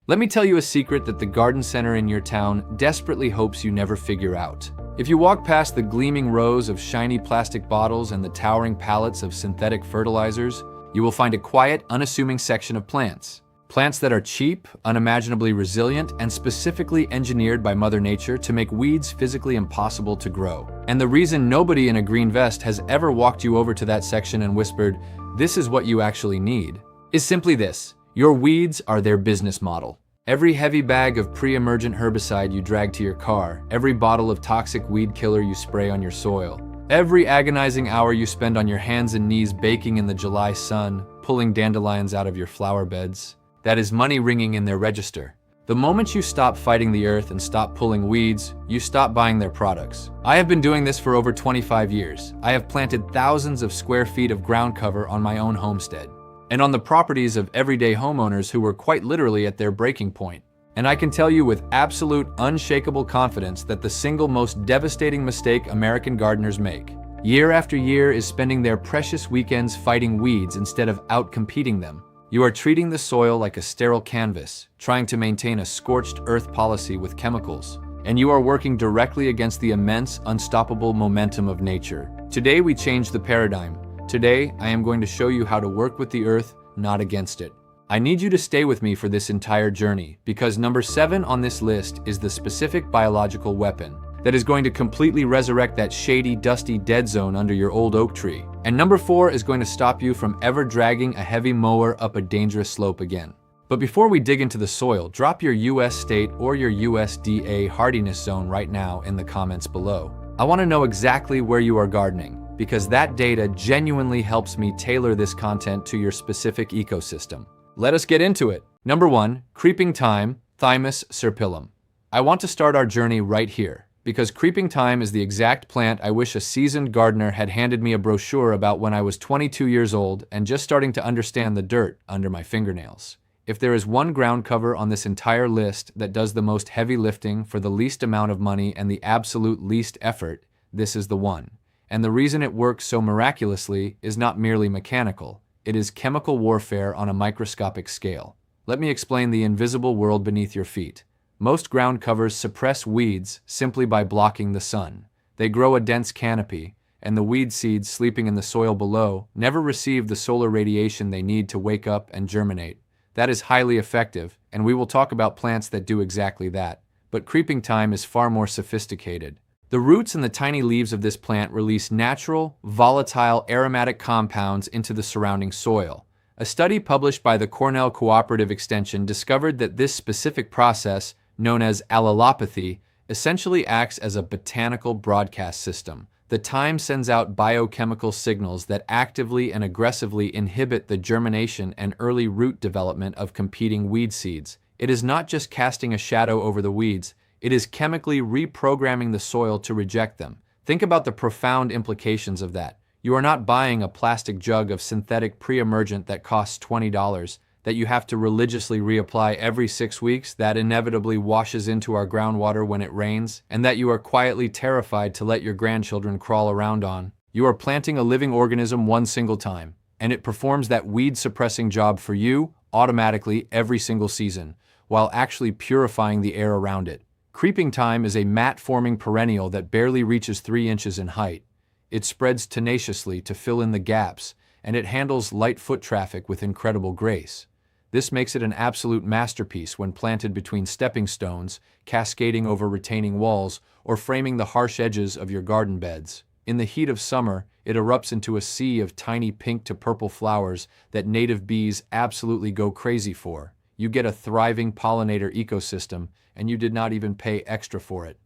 Let me tell you a secret that the garden center in your town desperately hopes you never figure out. If you walk past the gleaming rows of shiny plastic bottles and the towering pallets of synthetic fertilizers, you will find a quiet, unassuming section of plants. Plants that are cheap, unimaginably resilient, and specifically engineered by Mother Nature to make weeds physically impossible to grow. And the reason nobody in a green vest has ever walked you over to that section and whispered, "This is what you actually need," is simply this: your weeds are their business model. Every heavy bag of pre-emergent herbicide you drag to your car, every bottle of toxic weed killer you spray on your soil, every agonizing hour you spend on your hands and knees baking in the July sun, pulling dandelions out of your flower beds, that is money ringing in their register. The moment you stop fighting the earth and stop pulling weeds, you stop buying their products. I have been doing this for over 25 years. I have planted thousands of square feet of ground cover on my own homestead, and on the properties of everyday homeowners who were quite literally at their breaking point. And I can tell you with absolute, unshakable confidence that the single most devastating mistake American gardeners make, year after year, is spending their precious weekends fighting weeds instead of outcompeting them. You are treating the soil like a sterile canvas, trying to maintain a scorched earth policy with chemicals, and you are working directly against the immense, unstoppable momentum of nature. Today we change the paradigm. Today, I am going to show you how to work with the earth, not against it. I need you to stay with me for this entire journey, because number 7 on this list is the specific biological weapon that is going to completely resurrect that shady, dusty dead zone under your old oak tree. And number 4 is going to stop you from ever dragging a heavy mower up a dangerous slope again. But before we dig into the soil, drop your US state or your USDA hardiness zone right now in the comments below. I want to know exactly where you are gardening, because that data genuinely helps me tailor this content to your specific ecosystem. Let us get into it. Number 1, Creeping Thyme, Thymus serpillum. I want to start our journey right here, because creeping thyme is the exact plant I wish a seasoned gardener had handed me a brochure about when I was 22 years old and just starting to understand the dirt under my fingernails. If there is one ground cover on this entire list that does the most heavy lifting for the least amount of money and the absolute least effort, this is the one. And the reason it works so miraculously is not merely mechanical. It is chemical warfare on a microscopic scale. Let me explain the invisible world beneath your feet. Most ground covers suppress weeds simply by blocking the sun. They grow a dense canopy, and the weed seeds sleeping in the soil below never receive the solar radiation they need to wake up and germinate. That is highly effective, and we will talk about plants that do exactly that. But creeping thyme is far more sophisticated. The roots and the tiny leaves of this plant release natural, volatile, aromatic compounds into the surrounding soil. A study published by the Cornell Cooperative Extension discovered that this specific process, known as allelopathy, essentially acts as a botanical broadcast system. The thyme sends out biochemical signals that actively and aggressively inhibit the germination and early root development of competing weed seeds. It is not just casting a shadow over the weeds, it is chemically reprogramming the soil to reject them. Think about the profound implications of that. You are not buying a plastic jug of synthetic pre-emergent that costs $20, that you have to religiously reapply every 6 weeks, that inevitably washes into our groundwater when it rains, and that you are quietly terrified to let your grandchildren crawl around on. You are planting a living organism one single time, and it performs that weed-suppressing job for you automatically every single season, while actually purifying the air around it. Creeping thyme is a mat-forming perennial that barely reaches 3 inches in height. It spreads tenaciously to fill in the gaps, and it handles light foot traffic with incredible grace. This makes it an absolute masterpiece when planted between stepping stones, cascading over retaining walls, or framing the harsh edges of your garden beds. In the heat of summer, it erupts into a sea of tiny pink to purple flowers that native bees absolutely go crazy for. You get a thriving pollinator ecosystem, and you did not even pay extra for it.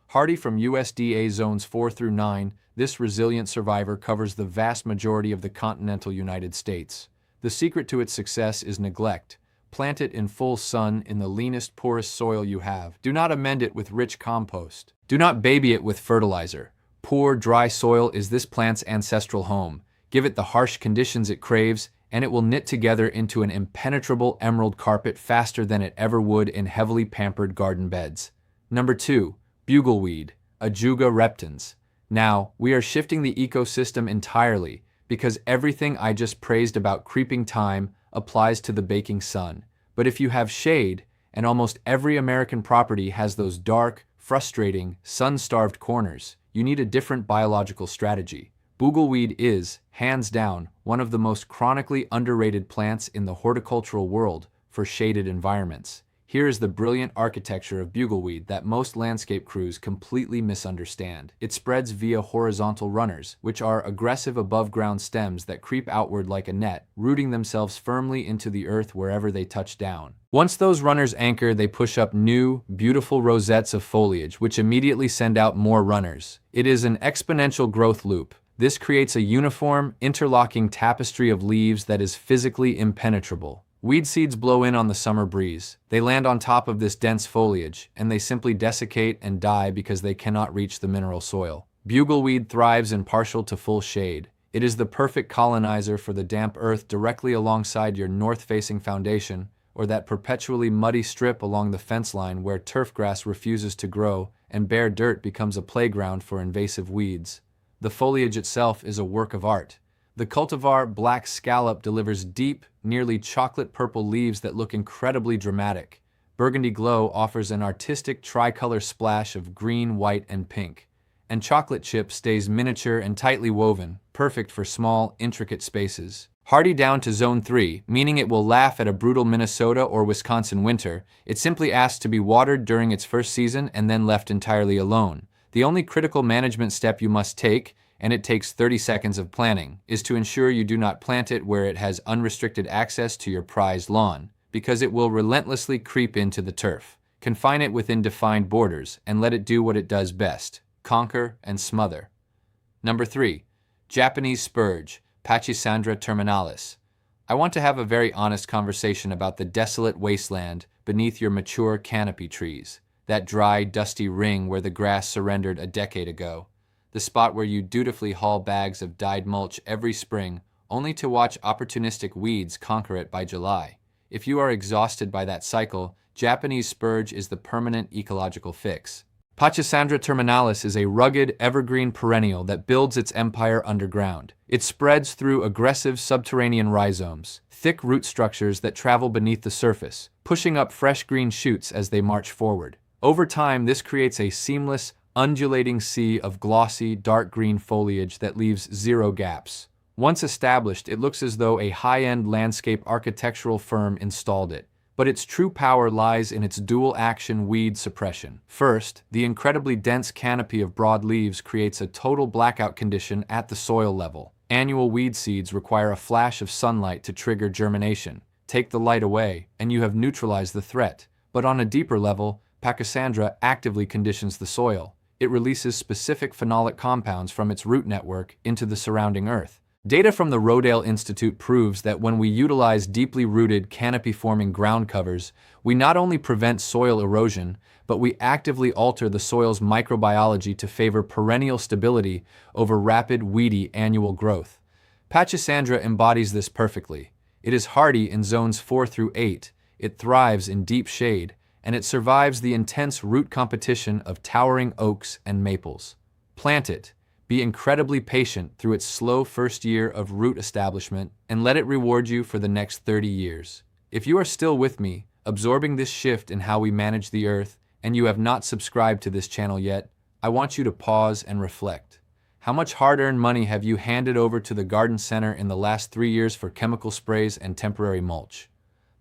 Hardy from USDA zones 4 through 9, this resilient survivor covers the vast majority of the continental United States. The secret to its success is neglect. Plant it in full sun in the leanest, poorest soil you have. Do not amend it with rich compost. Do not baby it with fertilizer. Poor, dry soil is this plant's ancestral home. Give it the harsh conditions it craves, and it will knit together into an impenetrable emerald carpet faster than it ever would in heavily pampered garden beds. Number 2, Bugleweed, Ajuga reptans. Now, we are shifting the ecosystem entirely, because everything I just praised about creeping thyme applies to the baking sun. But if you have shade, and almost every American property has those dark, frustrating, sun-starved corners. You need a different biological strategy. Bugleweed is, hands down, one of the most chronically underrated plants in the horticultural world for shaded environments. Here is the brilliant architecture of bugleweed that most landscape crews completely misunderstand. It spreads via horizontal runners, which are aggressive above-ground stems that creep outward like a net, rooting themselves firmly into the earth wherever they touch down. Once those runners anchor, they push up new, beautiful rosettes of foliage, which immediately send out more runners. It is an exponential growth loop. This creates a uniform, interlocking tapestry of leaves that is physically impenetrable. Weed seeds blow in on the summer breeze. They land on top of this dense foliage, and they simply desiccate and die because they cannot reach the mineral soil. Bugleweed thrives in partial to full shade. It is the perfect colonizer for the damp earth directly alongside your north-facing foundation, or that perpetually muddy strip along the fence line where turf grass refuses to grow and bare dirt becomes a playground for invasive weeds. The foliage itself is a work of art. The cultivar Black Scallop delivers deep, nearly chocolate-purple leaves that look incredibly dramatic. Burgundy Glow offers an artistic tricolor splash of green, white, and pink. And Chocolate Chip stays miniature and tightly woven, perfect for small, intricate spaces. Hardy down to Zone 3, meaning it will laugh at a brutal Minnesota or Wisconsin winter. It simply asks to be watered during its first season and then left entirely alone. The only critical management step you must take, and it takes 30 seconds of planning, is to ensure you do not plant it where it has unrestricted access to your prized lawn, because it will relentlessly creep into the turf. Confine it within defined borders, and let it do what it does best: conquer and smother. Number 3. Japanese Spurge, Pachysandra terminalis. I want to have a very honest conversation about the desolate wasteland beneath your mature canopy trees, that dry, dusty ring where the grass surrendered a decade ago. The spot where you dutifully haul bags of dyed mulch every spring, only to watch opportunistic weeds conquer it by July. If you are exhausted by that cycle, Japanese Spurge is the permanent ecological fix. Pachysandra terminalis is a rugged, evergreen perennial that builds its empire underground. It spreads through aggressive subterranean rhizomes, thick root structures that travel beneath the surface, pushing up fresh green shoots as they march forward. Over time, this creates a seamless, undulating sea of glossy, dark green foliage that leaves zero gaps. Once established, it looks as though a high-end landscape architectural firm installed it. But its true power lies in its dual-action weed suppression. First, the incredibly dense canopy of broad leaves creates a total blackout condition at the soil level. Annual weed seeds require a flash of sunlight to trigger germination. Take the light away, and you have neutralized the threat. But on a deeper level, Pachysandra actively conditions the soil. It releases specific phenolic compounds from its root network into the surrounding earth. Data from the Rodale Institute proves that when we utilize deeply rooted, canopy-forming ground covers, we not only prevent soil erosion, but we actively alter the soil's microbiology to favor perennial stability over rapid, weedy annual growth. Pachysandra embodies this perfectly. It is hardy in zones 4 through 8, it thrives in deep shade, and it survives the intense root competition of towering oaks and maples. Plant it, be incredibly patient through its slow first year of root establishment, and let it reward you for the next 30 years. If you are still with me, absorbing this shift in how we manage the earth, and you have not subscribed to this channel yet, I want you to pause and reflect. How much hard-earned money have you handed over to the garden center in the last 3 years for chemical sprays and temporary mulch?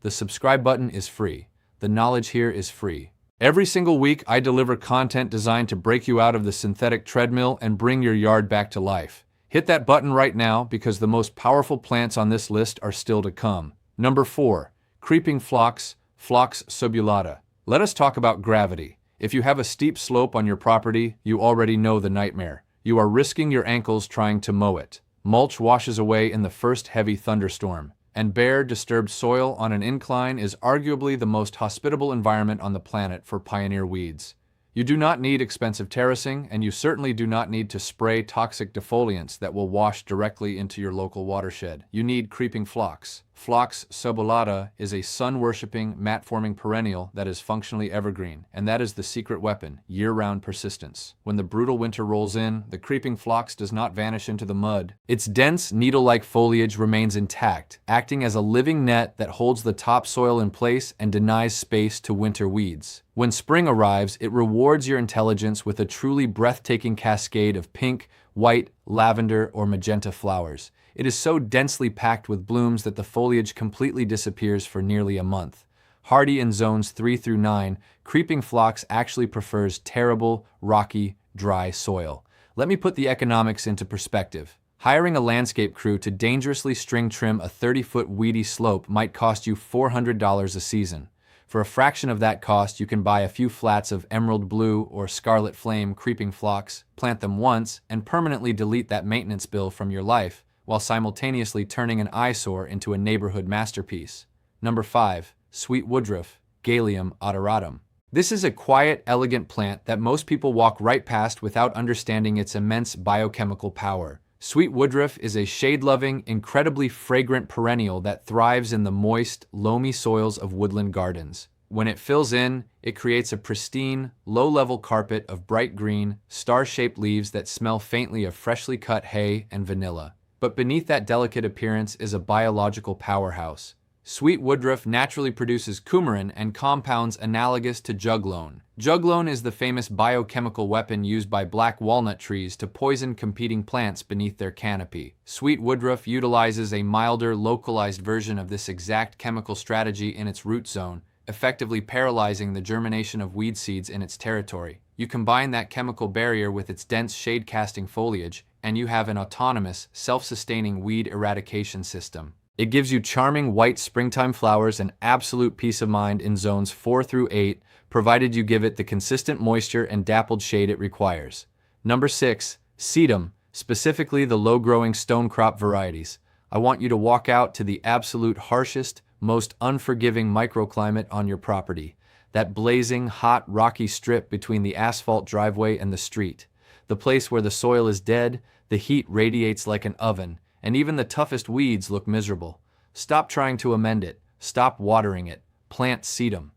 The subscribe button is free. The knowledge here is free. Every single week, I deliver content designed to break you out of the synthetic treadmill and bring your yard back to life. Hit that button right now because the most powerful plants on this list are still to come. Number 4. Creeping Phlox, Phlox subulata. Let us talk about gravity. If you have a steep slope on your property, you already know the nightmare. You are risking your ankles trying to mow it. Mulch washes away in the first heavy thunderstorm. And bare, disturbed soil on an incline is arguably the most hospitable environment on the planet for pioneer weeds. You do not need expensive terracing, and you certainly do not need to spray toxic defoliants that will wash directly into your local watershed. You need Creeping Phlox, Phlox subulata is a sun-worshipping, mat-forming perennial that is functionally evergreen, and that is the secret weapon, year-round persistence. When the brutal winter rolls in, the creeping phlox does not vanish into the mud. Its dense, needle-like foliage remains intact, acting as a living net that holds the topsoil in place and denies space to winter weeds. When spring arrives, it rewards your intelligence with a truly breathtaking cascade of pink, white, lavender, or magenta flowers. It is so densely packed with blooms that the foliage completely disappears for nearly a month. Hardy in zones 3 through 9, creeping phlox actually prefers terrible, rocky, dry soil. Let me put the economics into perspective. Hiring a landscape crew to dangerously string trim a 30-foot weedy slope might cost you $400 a season. For a fraction of that cost, you can buy a few flats of emerald blue or scarlet flame creeping phlox, plant them once, and permanently delete that maintenance bill from your life, while simultaneously turning an eyesore into a neighborhood masterpiece. Number 5. Sweet woodruff, Galium odoratum. This is a quiet, elegant plant that most people walk right past without understanding its immense biochemical power. Sweet woodruff is a shade-loving, incredibly fragrant perennial that thrives in the moist, loamy soils of woodland gardens. When it fills in, it creates a pristine, low-level carpet of bright green, star-shaped leaves that smell faintly of freshly cut hay and vanilla. But beneath that delicate appearance is a biological powerhouse. Sweet woodruff naturally produces coumarin and compounds analogous to juglone. Juglone is the famous biochemical weapon used by black walnut trees to poison competing plants beneath their canopy. Sweet woodruff utilizes a milder, localized version of this exact chemical strategy in its root zone, effectively paralyzing the germination of weed seeds in its territory. You combine that chemical barrier with its dense shade-casting foliage, and you have an autonomous, self-sustaining weed eradication system. It gives you charming white springtime flowers and absolute peace of mind in zones 4 through 8, provided you give it the consistent moisture and dappled shade it requires. Number 6. Sedum, specifically the low-growing stone crop varieties. I want you to walk out to the absolute harshest, most unforgiving microclimate on your property. That blazing, hot, rocky strip between the asphalt driveway and the street. The place where the soil is dead, the heat radiates like an oven, and even the toughest weeds look miserable. Stop trying to amend it. Stop watering it. Plant sedum.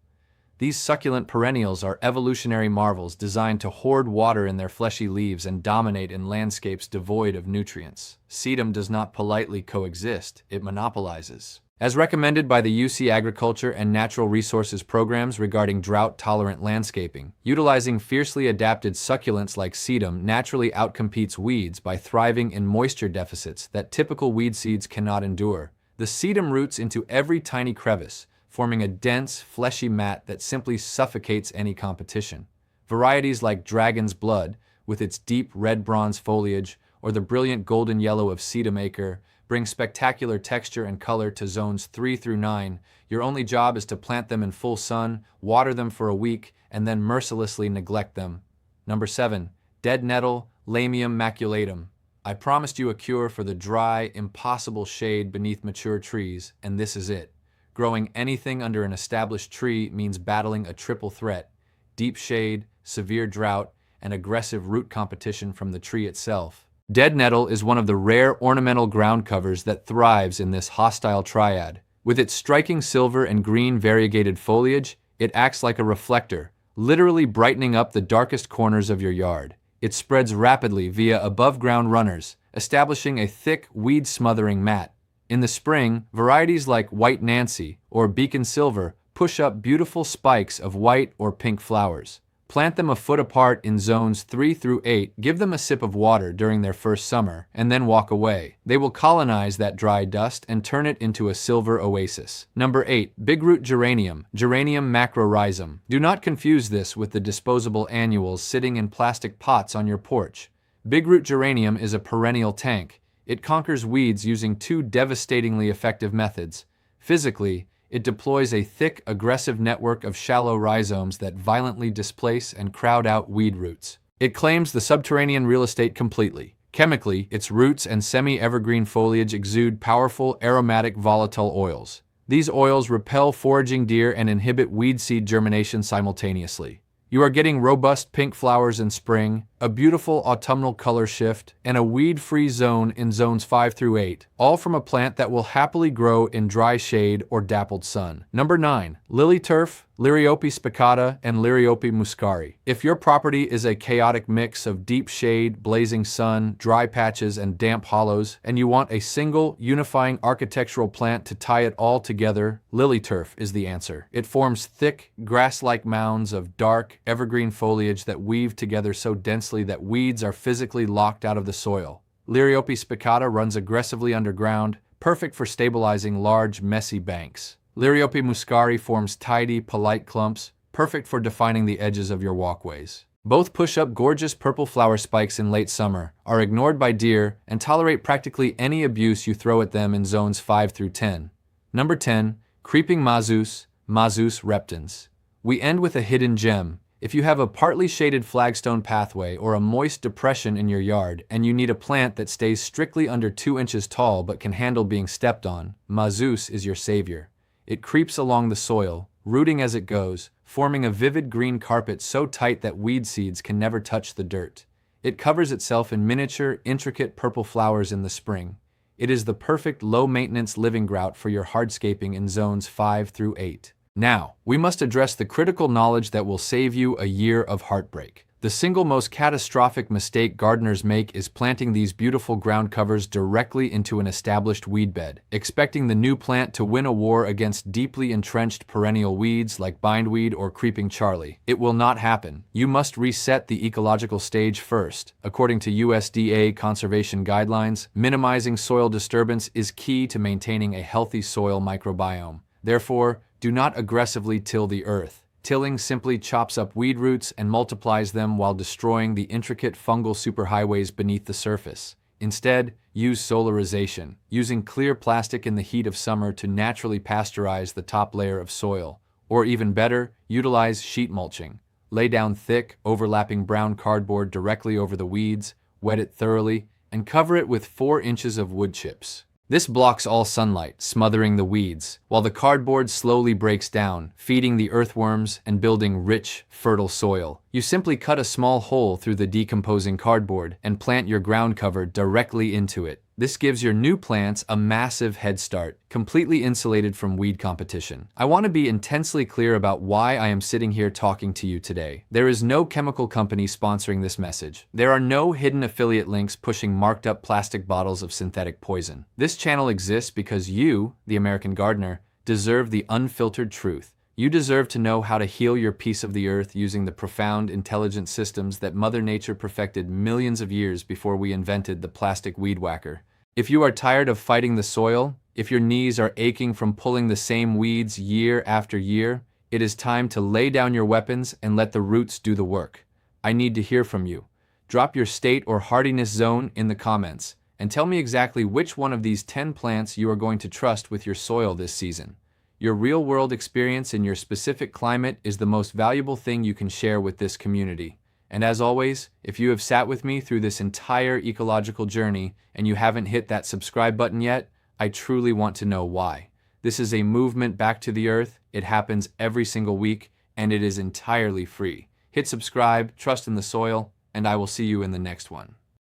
These succulent perennials are evolutionary marvels designed to hoard water in their fleshy leaves and dominate in landscapes devoid of nutrients. Sedum does not politely coexist, it monopolizes. As recommended by the UC Agriculture and Natural Resources programs regarding drought-tolerant landscaping, utilizing fiercely adapted succulents like sedum naturally outcompetes weeds by thriving in moisture deficits that typical weed seeds cannot endure. The sedum roots into every tiny crevice, forming a dense, fleshy mat that simply suffocates any competition. Varieties like Dragon's Blood, with its deep red-bronze foliage, or the brilliant golden yellow of sedum acre, bring spectacular texture and color to zones 3 through 9. Your only job is to plant them in full sun, water them for a week, and then mercilessly neglect them. Number 7. Dead nettle, Lamium maculatum. I promised you a cure for the dry, impossible shade beneath mature trees, and this is it. Growing anything under an established tree means battling a triple threat: deep shade, severe drought, and aggressive root competition from the tree itself. Dead nettle is one of the rare ornamental ground covers that thrives in this hostile triad. With its striking silver and green variegated foliage, it acts like a reflector, literally brightening up the darkest corners of your yard. It spreads rapidly via above-ground runners, establishing a thick, weed-smothering mat. In the spring, varieties like White Nancy or Beacon Silver push up beautiful spikes of white or pink flowers. Plant them a foot apart in zones 3 through 8, give them a sip of water during their first summer, and then walk away. They will colonize that dry dust and turn it into a silver oasis. Number 8. Bigroot geranium, Geranium macrorhizum. Do not confuse this with the disposable annuals sitting in plastic pots on your porch. Bigroot geranium is a perennial tank. It conquers weeds using 2 devastatingly effective methods. Physically, it deploys a thick, aggressive network of shallow rhizomes that violently displace and crowd out weed roots. It claims the subterranean real estate completely. Chemically, its roots and semi-evergreen foliage exude powerful, aromatic, volatile oils. These oils repel foraging deer and inhibit weed seed germination simultaneously. You are getting robust pink flowers in spring, a beautiful autumnal color shift, and a weed-free zone in zones 5 through 8, all from a plant that will happily grow in dry shade or dappled sun. Number 9. Lily turf, Liriope spicata, and Liriope muscari. If your property is a chaotic mix of deep shade, blazing sun, dry patches, and damp hollows, and you want a single, unifying architectural plant to tie it all together, lily turf is the answer. It forms thick, grass-like mounds of dark, evergreen foliage that weave together so densely that weeds are physically locked out of the soil. Liriope spicata runs aggressively underground, perfect for stabilizing large, messy banks. Liriope muscari forms tidy, polite clumps, perfect for defining the edges of your walkways. Both push up gorgeous purple flower spikes in late summer, are ignored by deer, and tolerate practically any abuse you throw at them in zones 5 through 10. Number 10. Creeping Mazus, Mazus reptans. We end with a hidden gem. If you have a partly shaded flagstone pathway or a moist depression in your yard and you need a plant that stays strictly under 2 inches tall but can handle being stepped on, Mazus is your savior. It creeps along the soil, rooting as it goes, forming a vivid green carpet so tight that weed seeds can never touch the dirt. It covers itself in miniature, intricate purple flowers in the spring. It is the perfect low-maintenance living grout for your hardscaping in zones 5 through 8. Now, we must address the critical knowledge that will save you a year of heartbreak. The single most catastrophic mistake gardeners make is planting these beautiful ground covers directly into an established weed bed, expecting the new plant to win a war against deeply entrenched perennial weeds like bindweed or creeping Charlie. It will not happen. You must reset the ecological stage first. According to USDA conservation guidelines, minimizing soil disturbance is key to maintaining a healthy soil microbiome. Therefore, do not aggressively till the earth. Tilling simply chops up weed roots and multiplies them while destroying the intricate fungal superhighways beneath the surface. Instead, use solarization, using clear plastic in the heat of summer to naturally pasteurize the top layer of soil. Or even better, utilize sheet mulching. Lay down thick, overlapping brown cardboard directly over the weeds, wet it thoroughly, and cover it with 4 inches of wood chips. This blocks all sunlight, smothering the weeds, while the cardboard slowly breaks down, feeding the earthworms and building rich, fertile soil. You simply cut a small hole through the decomposing cardboard and plant your ground cover directly into it. This gives your new plants a massive head start, completely insulated from weed competition. I want to be intensely clear about why I am sitting here talking to you today. There is no chemical company sponsoring this message. There are no hidden affiliate links pushing marked up plastic bottles of synthetic poison. This channel exists because you, the American gardener, deserve the unfiltered truth. You deserve to know how to heal your piece of the earth using the profound, intelligent systems that Mother Nature perfected millions of years before we invented the plastic weed whacker. If you are tired of fighting the soil, if your knees are aching from pulling the same weeds year after year, it is time to lay down your weapons and let the roots do the work. I need to hear from you. Drop your state or hardiness zone in the comments, and tell me exactly which one of these 10 plants you are going to trust with your soil this season. Your real-world experience in your specific climate is the most valuable thing you can share with this community. And as always, if you have sat with me through this entire ecological journey and you haven't hit that subscribe button yet, I truly want to know why. This is a movement back to the earth. It happens every single week, and it is entirely free. Hit subscribe, trust in the soil, and I will see you in the next one.